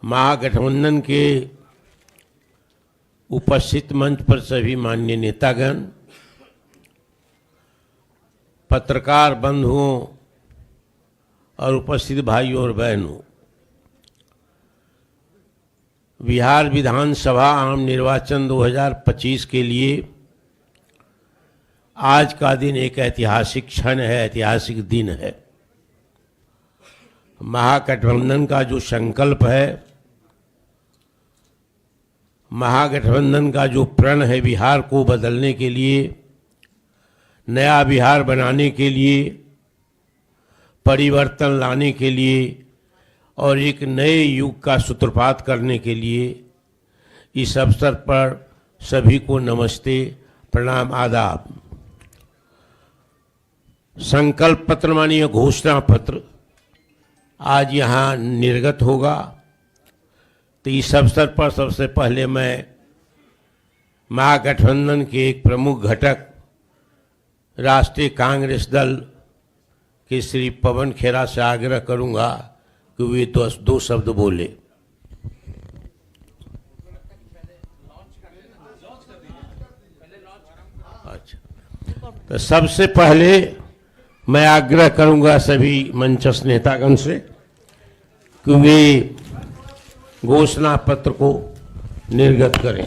महागठबंधन के उपस्थित मंच पर सभी माननीय नेतागण, पत्रकार बंधुओं और उपस्थित भाइयों और बहनों, बिहार विधानसभा आम निर्वाचन 2025 के लिए आज का दिन एक ऐतिहासिक क्षण है, ऐतिहासिक दिन है। महागठबंधन का जो संकल्प है, महागठबंधन का जो प्रण है, बिहार को बदलने के लिए, नया बिहार बनाने के लिए, परिवर्तन लाने के लिए और एक नए युग का सूत्रपात करने के लिए, इस अवसर पर सभी को नमस्ते, प्रणाम, आदाब। संकल्प पत्र मानिए घोषणा पत्र आज यहाँ निर्गत होगा। तो इस अवसर पर सबसे पहले मैं महागठबंधन के एक प्रमुख घटक राष्ट्रीय कांग्रेस दल के श्री पवन खेरा से आग्रह करूंगा कि वे दो शब्द बोले। अच्छा, तो सबसे पहले मैं आग्रह करूंगा सभी मंचस्थ नेतागण से कि वे घोषणा पत्र को निर्गत करें।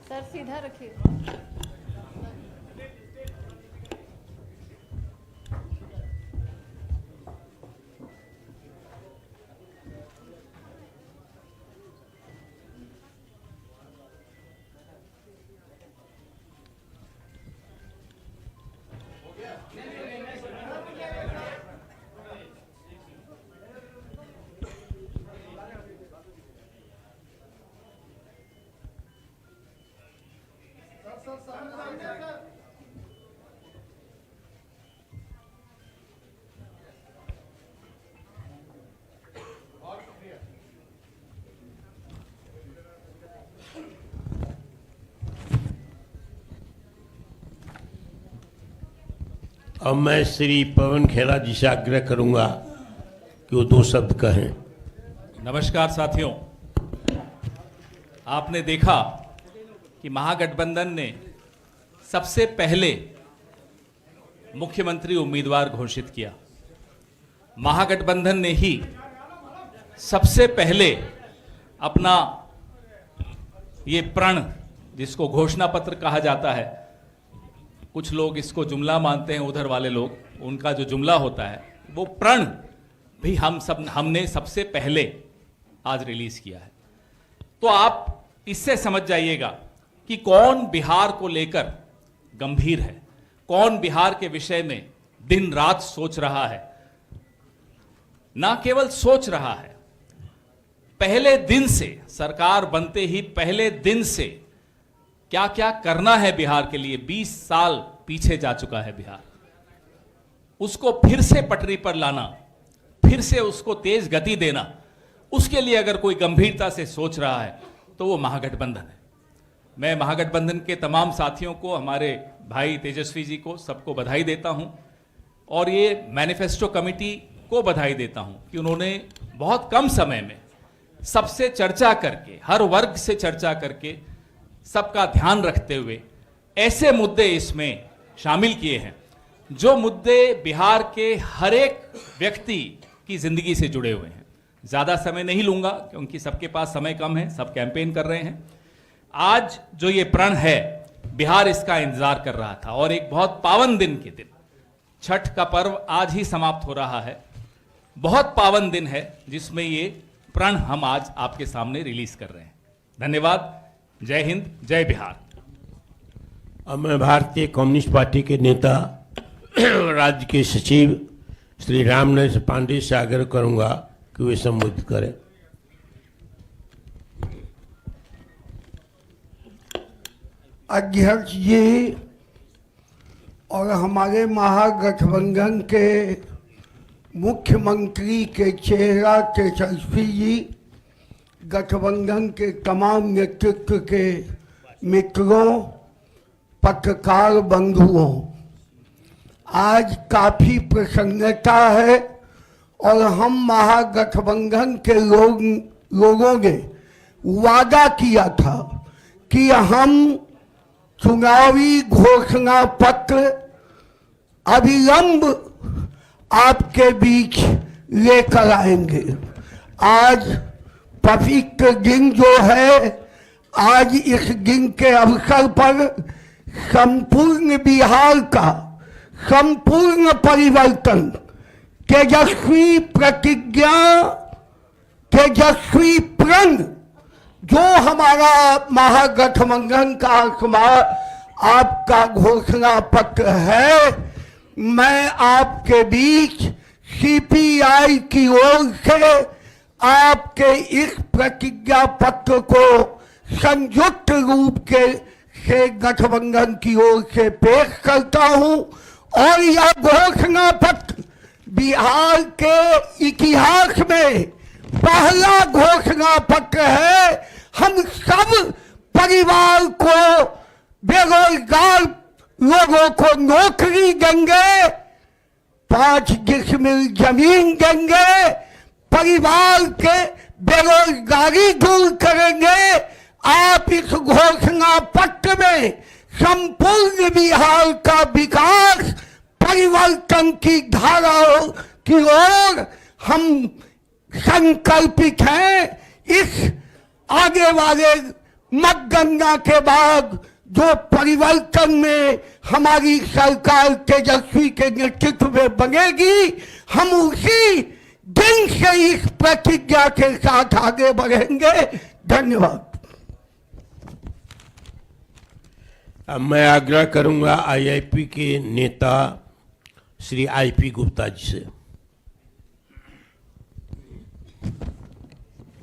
सर सीधा रखिए। अब मैं श्री पवन खेरा जी से आग्रह करूंगा कि वो दो शब्द कहें। नमस्कार साथियों, आपने देखा कि महागठबंधन ने सबसे पहले मुख्यमंत्री उम्मीदवार घोषित किया। महागठबंधन ने ही सबसे पहले अपना ये प्रण, जिसको घोषणा पत्र कहा जाता है, कुछ लोग इसको जुमला मानते हैं, उधर वाले लोग, उनका जो जुमला होता है वो प्रण भी हमने सबसे पहले आज रिलीज किया है। तो आप इससे समझ जाइएगा कि कौन बिहार को लेकर गंभीर है, कौन बिहार के विषय में दिन रात सोच रहा है। ना केवल सोच रहा है, पहले दिन से, सरकार बनते ही पहले दिन से क्या क्या करना है बिहार के लिए, 20 साल पीछे जा चुका है बिहार, उसको फिर से पटरी पर लाना, फिर से उसको तेज गति देना, उसके लिए अगर कोई गंभीरता से सोच रहा है तो वो महागठबंधन है। मैं महागठबंधन के तमाम साथियों को, हमारे भाई तेजस्वी जी को, सबको बधाई देता हूं और ये मैनिफेस्टो कमेटी को बधाई देता हूं कि उन्होंने बहुत कम समय में सबसे चर्चा करके, हर वर्ग से चर्चा करके, सबका ध्यान रखते हुए ऐसे मुद्दे इसमें शामिल किए हैं जो मुद्दे बिहार के हर एक व्यक्ति की जिंदगी से जुड़े हुए हैं। ज्यादा समय नहीं लूंगा क्योंकि सबके पास समय कम है, सब कैंपेन कर रहे हैं। आज जो ये प्रण है, बिहार इसका इंतजार कर रहा था और एक बहुत पावन दिन के दिन, छठ का पर्व आज ही समाप्त हो रहा है, बहुत पावन दिन है जिसमें ये प्रण हम आज आपके सामने रिलीज कर रहे हैं। धन्यवाद। जय हिंद, जय बिहार। अब मैं भारतीय कम्युनिस्ट पार्टी के नेता राज्य के सचिव श्री रामनरेश पांडे से आग्रह करूंगा कि वे संबोधित करें। अध्यक्ष जी और हमारे महागठबंधन के मुख्यमंत्री के चेहरा तेजस्वी जी, गठबंधन के तमाम नेतृत्व के मित्रों, पत्रकार बंधुओं, आज काफी प्रसन्नता है और हम महागठबंधन के लोगों ने वादा किया था कि हम चुनावी घोषणा पत्र अविलंब आपके बीच लेकर आएंगे। आज पवित्र दिन जो है, आज इस दिन के अवसर पर संपूर्ण बिहार का संपूर्ण परिवर्तन, तेजस्वी प्रतिज्ञा, तेजस्वी प्रण जो हमारा महागठबंधन का आपका घोषणा पत्र है, मैं आपके बीच सीपीआई की ओर से आपके इस प्रतिज्ञा पत्र को संयुक्त रूप से गठबंधन की ओर से पेश करता हूं और यह घोषणा पत्र बिहार के इतिहास में पहला घोषणा पत्र है। हम सब परिवार को, बेरोजगार लोगों को नौकरी देंगे, 5 डिसमिल जमीन देंगे, परिवार के बेरोजगारी दूर करेंगे। आप इस घोषणा पत्र में संपूर्ण बिहार का विकास, परिवर्तन की धाराओं की ओर हम संकल्पित हैं। इस आगे वाले मतगणना के बाद जो परिवर्तन में हमारी सरकार तेजस्वी के नेतृत्व में बनेगी, हम उसी दिन से इस प्रतिज्ञा के साथ आगे बढ़ेंगे। धन्यवाद। अब मैं आग्रह करूंगा आईआईपी के नेता श्री आईपी गुप्ता जी से।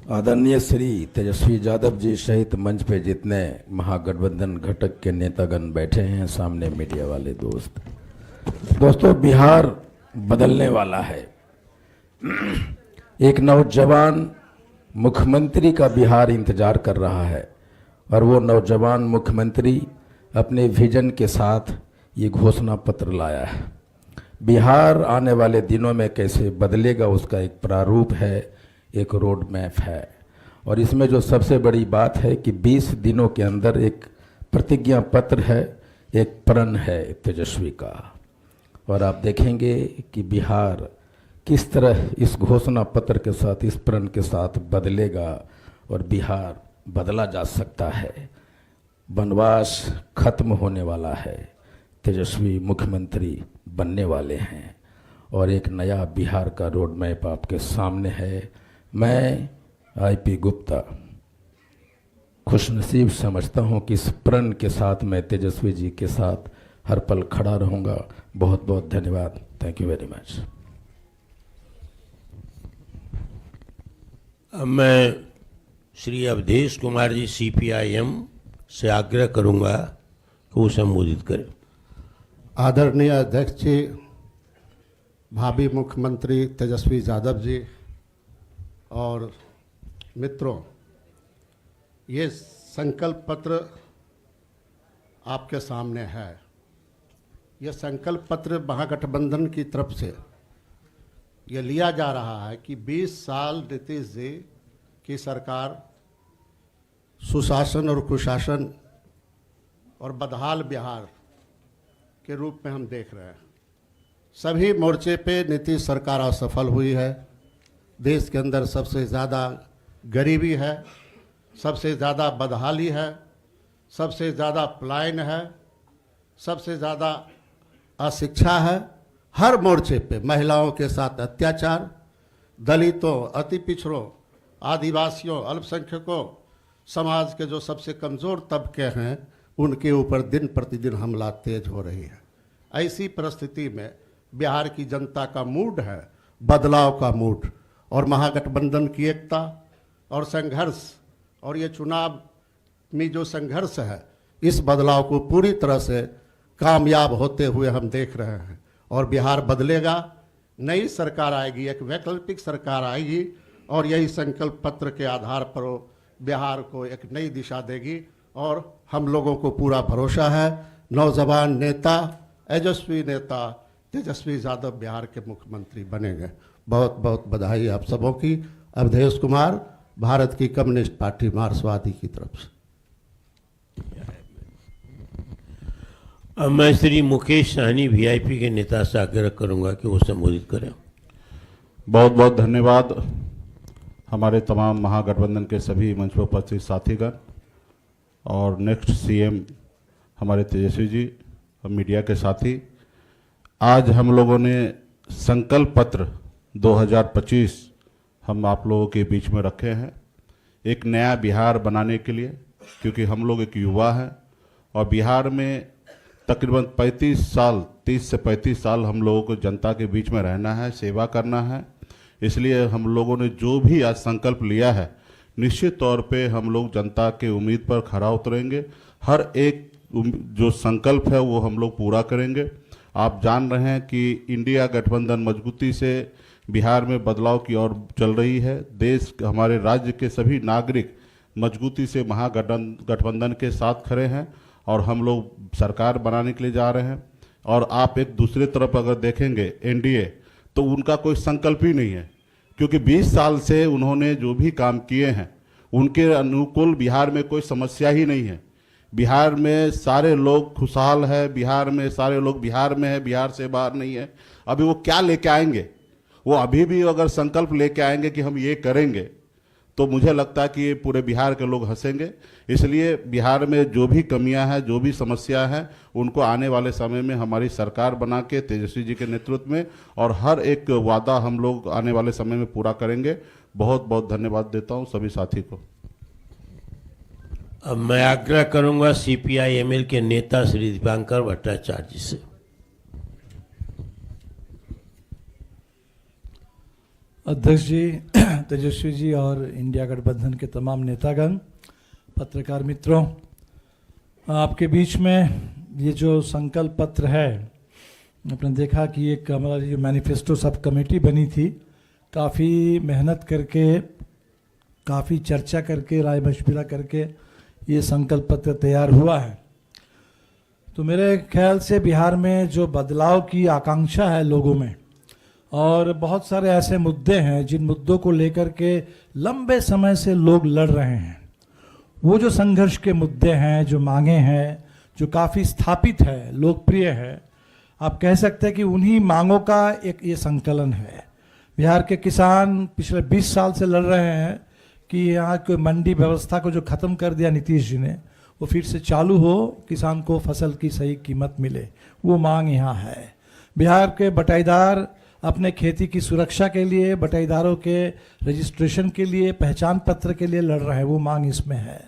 आदरणीय श्री तेजस्वी यादव जी सहित मंच पे जितने महागठबंधन घटक के नेतागण बैठे हैं, सामने मीडिया वाले दोस्तों, बिहार बदलने वाला है। एक नौजवान मुख्यमंत्री का बिहार इंतजार कर रहा है और वो नौजवान मुख्यमंत्री अपने विजन के साथ ये घोषणा पत्र लाया है। बिहार आने वाले दिनों में कैसे बदलेगा उसका एक प्रारूप है, एक रोड मैप है। और इसमें जो सबसे बड़ी बात है कि 20 दिनों के अंदर एक प्रतिज्ञा पत्र है, एक प्रण है तेजस्वी का। और आप देखेंगे कि बिहार किस तरह इस घोषणा पत्र के साथ, इस प्रण के साथ बदलेगा और बिहार बदला जा सकता है। वनवास खत्म होने वाला है, तेजस्वी मुख्यमंत्री बनने वाले हैं और एक नया बिहार का रोड मैप आपके सामने है। मैं आईपी गुप्ता खुशनसीब समझता हूं कि इस प्रण के साथ मैं तेजस्वी जी के साथ हर पल खड़ा रहूंगा। बहुत बहुत धन्यवाद। Thank you very much. अब मैं श्री अवधेश कुमार जी सीपीआईएम से आग्रह करूंगा कि वो संबोधित करें। आदरणीय अध्यक्ष जी, भावी मुख्यमंत्री तेजस्वी यादव जी और मित्रों, ये संकल्प पत्र आपके सामने है। ये संकल्प पत्र महागठबंधन की तरफ से ये लिया जा रहा है कि 20 साल नीतीश जी की सरकार सुशासन और कुशासन और बदहाल बिहार के रूप में हम देख रहे हैं। सभी मोर्चे पे नीतीश सरकार असफल हुई है। देश के अंदर सबसे ज़्यादा गरीबी है, सबसे ज़्यादा बदहाली है, सबसे ज़्यादा पलायन है, सबसे ज़्यादा अशिक्षा है। हर मोर्चे पे महिलाओं के साथ अत्याचार, दलितों, अति पिछड़ों, आदिवासियों, अल्पसंख्यकों, समाज के जो सबसे कमज़ोर तबके हैं उनके ऊपर दिन प्रतिदिन हमला तेज हो रही है। ऐसी परिस्थिति में बिहार की जनता का मूड है बदलाव का मूड, और महागठबंधन की एकता और संघर्ष और ये चुनाव में जो संघर्ष है, इस बदलाव को पूरी तरह से कामयाब होते हुए हम देख रहे हैं। और बिहार बदलेगा, नई सरकार आएगी, एक वैकल्पिक सरकार आएगी और यही संकल्प पत्र के आधार पर वो बिहार को एक नई दिशा देगी। और हम लोगों को पूरा भरोसा है, नौजवान नेता, यशस्वी नेता तेजस्वी यादव बिहार के मुख्यमंत्री बनेंगे। बहुत बहुत बधाई आप सबों की। अवधेश कुमार, भारत की कम्युनिस्ट पार्टी मार्क्सवादी की तरफ से। अब मैं श्री मुकेश सहनी वीआईपी के नेता से आग्रह करूंगा कि वो संबोधित करें। बहुत बहुत धन्यवाद हमारे तमाम महागठबंधन के सभी मंच पर उपस्थित साथीगण और नेक्स्ट सीएम हमारे तेजस्वी जी और मीडिया के साथी। आज हम लोगों ने संकल्प पत्र 2025 हम आप लोगों के बीच में रखे हैं एक नया बिहार बनाने के लिए, क्योंकि हम लोग एक युवा हैं और बिहार में तकरीबन 35 साल 30 से 35 साल हम लोगों को जनता के बीच में रहना है, सेवा करना है। इसलिए हम लोगों ने जो भी आज संकल्प लिया है, निश्चित तौर पे हम लोग जनता के उम्मीद पर खरा उतरेंगे। हर एक जो संकल्प है वो हम लोग पूरा करेंगे। आप जान रहे हैं कि इंडिया गठबंधन मजबूती से बिहार में बदलाव की ओर चल रही है। देश, हमारे राज्य के सभी नागरिक मजबूती से महागठबंधन के साथ खड़े हैं और हम लोग सरकार बनाने के लिए जा रहे हैं। और आप एक दूसरे तरफ अगर देखेंगे एनडीए, तो उनका कोई संकल्प ही नहीं है, क्योंकि 20 साल से उन्होंने जो भी काम किए हैं उनके अनुकूल बिहार में कोई समस्या ही नहीं है। बिहार में सारे लोग खुशहाल है, बिहार में सारे लोग बिहार में है, बिहार से बाहर नहीं है। अभी वो क्या लेके आएंगे? वो अभी भी अगर संकल्प लेके आएंगे कि हम ये करेंगे, तो मुझे लगता है कि ये पूरे बिहार के लोग हंसेंगे। इसलिए बिहार में जो भी कमियां हैं, जो भी समस्या है, उनको आने वाले समय में हमारी सरकार बना के तेजस्वी जी के नेतृत्व में और हर एक वादा हम लोग आने वाले समय में पूरा करेंगे। बहुत बहुत धन्यवाद देता हूं सभी साथी को। अब मैं आग्रह करूंगा सीपीआई-एमएल के नेता श्री दीपांकर भट्टाचार्य जी से। अध्यक्ष जी, तेजस्वी जी और इंडिया गठबंधन के तमाम नेतागण, पत्रकार मित्रों, आपके बीच में ये जो संकल्प पत्र है, आपने देखा कि एक हमारा जो मैनिफेस्टो सब कमेटी बनी थी, काफ़ी मेहनत करके, काफ़ी चर्चा करके, राय मशविरा करके ये संकल्प पत्र तैयार हुआ है। तो मेरे ख्याल से बिहार में जो बदलाव की आकांक्षा है लोगों में, और बहुत सारे ऐसे मुद्दे हैं जिन मुद्दों को लेकर के लंबे समय से लोग लड़ रहे हैं, वो जो संघर्ष के मुद्दे हैं, जो मांगे हैं, जो काफ़ी स्थापित है, लोकप्रिय है, आप कह सकते हैं कि उन्हीं मांगों का एक ये संकलन है। बिहार के किसान पिछले 20 साल से लड़ रहे हैं कि यहाँ कोई मंडी व्यवस्था को जो ख़त्म कर दिया नीतीश जी ने, वो फिर से चालू हो, किसान को फसल की सही कीमत मिले, वो मांग यहाँ है। बिहार के बटाईदार अपने खेती की सुरक्षा के लिए, बटाईदारों के रजिस्ट्रेशन के लिए, पहचान पत्र के लिए लड़ रहे हैं, वो मांग इसमें है।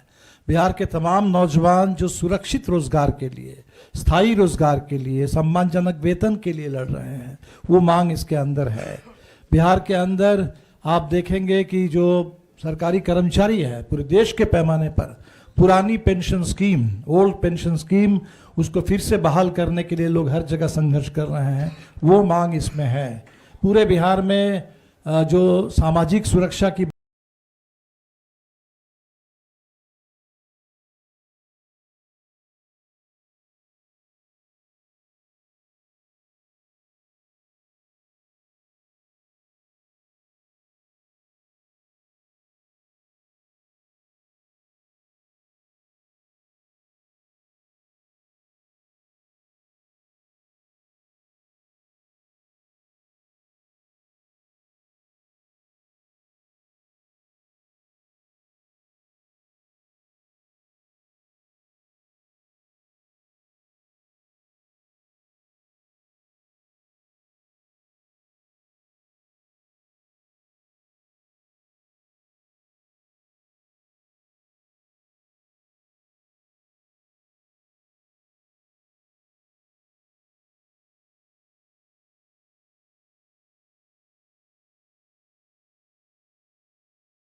बिहार के तमाम नौजवान जो सुरक्षित रोजगार के लिए, स्थायी रोजगार के लिए, सम्मानजनक वेतन के लिए लड़ रहे हैं, वो मांग इसके अंदर है। बिहार के अंदर आप देखेंगे कि जो सरकारी कर्मचारी है पूरे देश के पैमाने पर, पुरानी pension scheme, old pension scheme, उसको फिर से बहाल करने के लिए लोग हर जगह संघर्ष कर रहे हैं, वो मांग इसमें है। पूरे बिहार में जो सामाजिक सुरक्षा की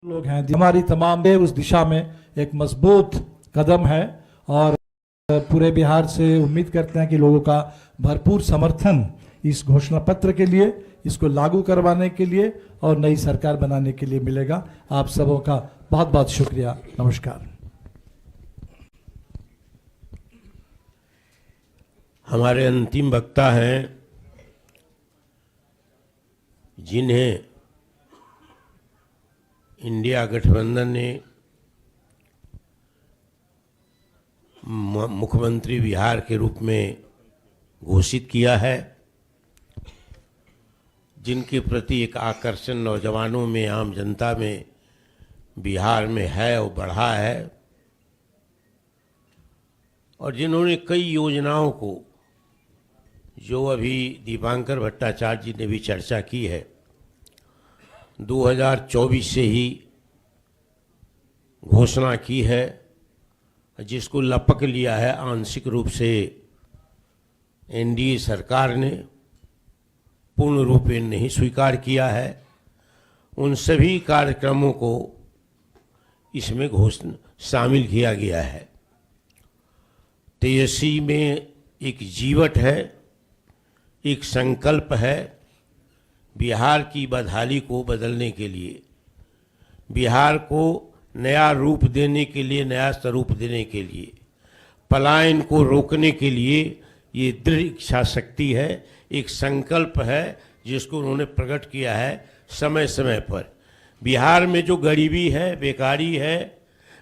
लोग हैं, हमारी तमाम उस दिशा में एक मजबूत कदम है और पूरे बिहार से उम्मीद करते हैं कि लोगों का भरपूर समर्थन इस घोषणा पत्र के लिए, इसको लागू करवाने के लिए और नई सरकार बनाने के लिए मिलेगा। आप सबों का बहुत बहुत शुक्रिया। नमस्कार। हमारे अंतिम वक्ता हैं जिन्हें इंडिया गठबंधन ने मुख्यमंत्री बिहार के रूप में घोषित किया है, जिनके प्रति एक आकर्षण नौजवानों में, आम जनता में बिहार में है और बढ़ा है, और जिन्होंने कई योजनाओं को, जो अभी दीपांकर भट्टाचार्य जी ने भी चर्चा की है, 2024 से ही घोषणा की है, जिसको लपक लिया है आंशिक रूप से एनडीए सरकार ने, पूर्ण रूप में नहीं स्वीकार किया है। उन सभी कार्यक्रमों को इसमें घोषणा शामिल किया गया है। तेजस्वी में एक जीवट है, एक संकल्प है बिहार की बदहाली को बदलने के लिए, बिहार को नया रूप देने के लिए, नया स्वरूप देने के लिए, पलायन को रोकने के लिए। ये दृढ़ इच्छा शक्ति है, एक संकल्प है जिसको उन्होंने प्रकट किया है समय समय पर। बिहार में जो गरीबी है, बेकारी है,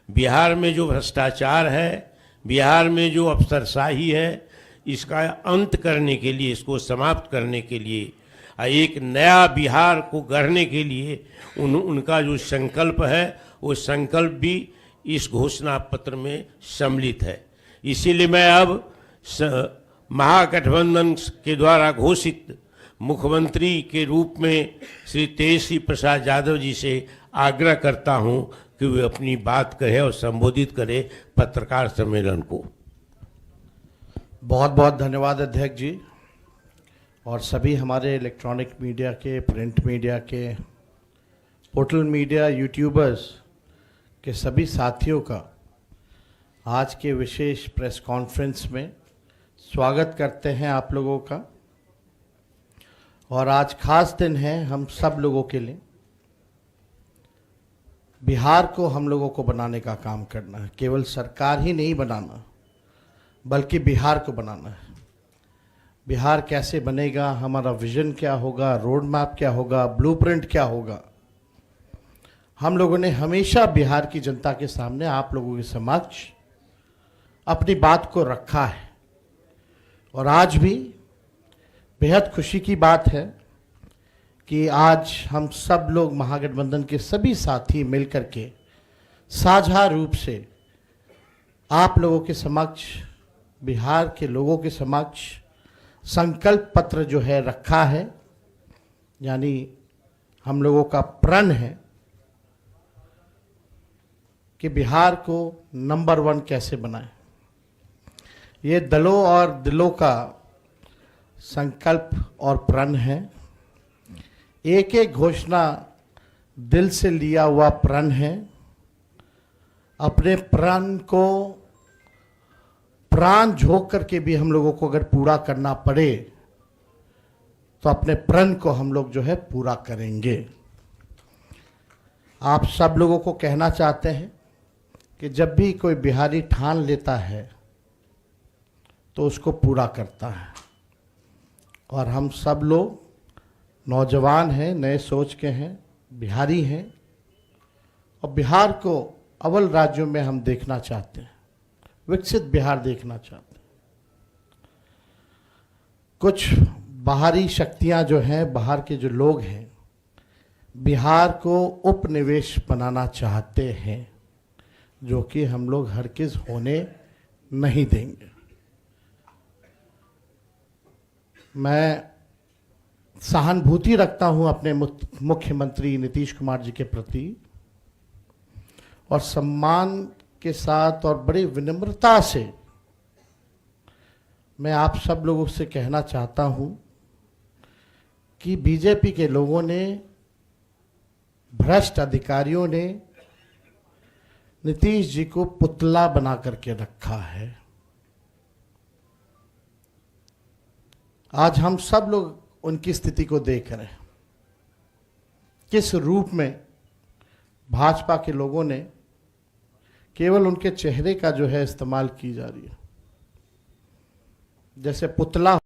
बिहार में जो भ्रष्टाचार है, बिहार में जो अफसरशाही है, इसका अंत करने के लिए, इसको समाप्त करने के लिए, एक नया बिहार को गढ़ने के लिए उनका जो संकल्प है, वो संकल्प भी इस घोषणा पत्र में सम्मिलित है। इसीलिए मैं अब महागठबंधन के द्वारा घोषित मुख्यमंत्री के रूप में श्री तेजस्वी प्रसाद यादव जी से आग्रह करता हूं कि वे अपनी बात कहे और संबोधित करे पत्रकार सम्मेलन को। बहुत बहुत धन्यवाद अध्यक्ष जी, और सभी हमारे इलेक्ट्रॉनिक मीडिया के, प्रिंट मीडिया के, पोर्टल मीडिया, यूट्यूबर्स के सभी साथियों का आज के विशेष प्रेस कॉन्फ्रेंस में स्वागत करते हैं आप लोगों का। और आज खास दिन है हम सब लोगों के लिए। बिहार को हम लोगों को बनाने का काम करना है, केवल सरकार ही नहीं बनाना, बल्कि बिहार को बनाना है। बिहार कैसे बनेगा, हमारा विजन क्या होगा, रोड मैप क्या होगा, ब्लूप्रिंट क्या होगा, हम लोगों ने हमेशा बिहार की जनता के सामने, आप लोगों के समक्ष अपनी बात को रखा है। और आज भी बेहद खुशी की बात है कि आज हम सब लोग महागठबंधन के सभी साथी मिलकर के साझा रूप से आप लोगों के समक्ष, बिहार के लोगों के समक्ष संकल्प पत्र जो है रखा है, यानी हम लोगों का प्रण है कि बिहार को नंबर 1 कैसे बनाएं। ये दलों और दिलों का संकल्प और प्रण है। एक एक घोषणा दिल से लिया हुआ प्रण है। अपने प्रण को प्राण झोंक करके भी हम लोगों को अगर पूरा करना पड़े तो अपने प्रण को हम लोग जो है पूरा करेंगे। आप सब लोगों को कहना चाहते हैं कि जब भी कोई बिहारी ठान लेता है तो उसको पूरा करता है। और हम सब लोग नौजवान हैं, नए सोच के हैं, बिहारी हैं, और बिहार को अव्वल राज्यों में हम देखना चाहते हैं, विकसित बिहार देखना चाहते हैं। कुछ बाहरी शक्तियां जो हैं, बाहर के जो लोग हैं, बिहार को उपनिवेश बनाना चाहते हैं, जो कि हम लोग हरगिज़ होने नहीं देंगे। मैं सहानुभूति रखता हूं अपने मुख्यमंत्री नीतीश कुमार जी के प्रति, और सम्मान के साथ और बड़ी विनम्रता से मैं आप सब लोगों से कहना चाहता हूं कि बीजेपी के लोगों ने, भ्रष्ट अधिकारियों ने नीतीश जी को पुतला बना करके रखा है। आज हम सब लोग उनकी स्थिति को देख रहे हैं, किस रूप में भाजपा के लोगों ने केवल उनके चेहरे का जो है इस्तेमाल की जा रही है, जैसे पुतला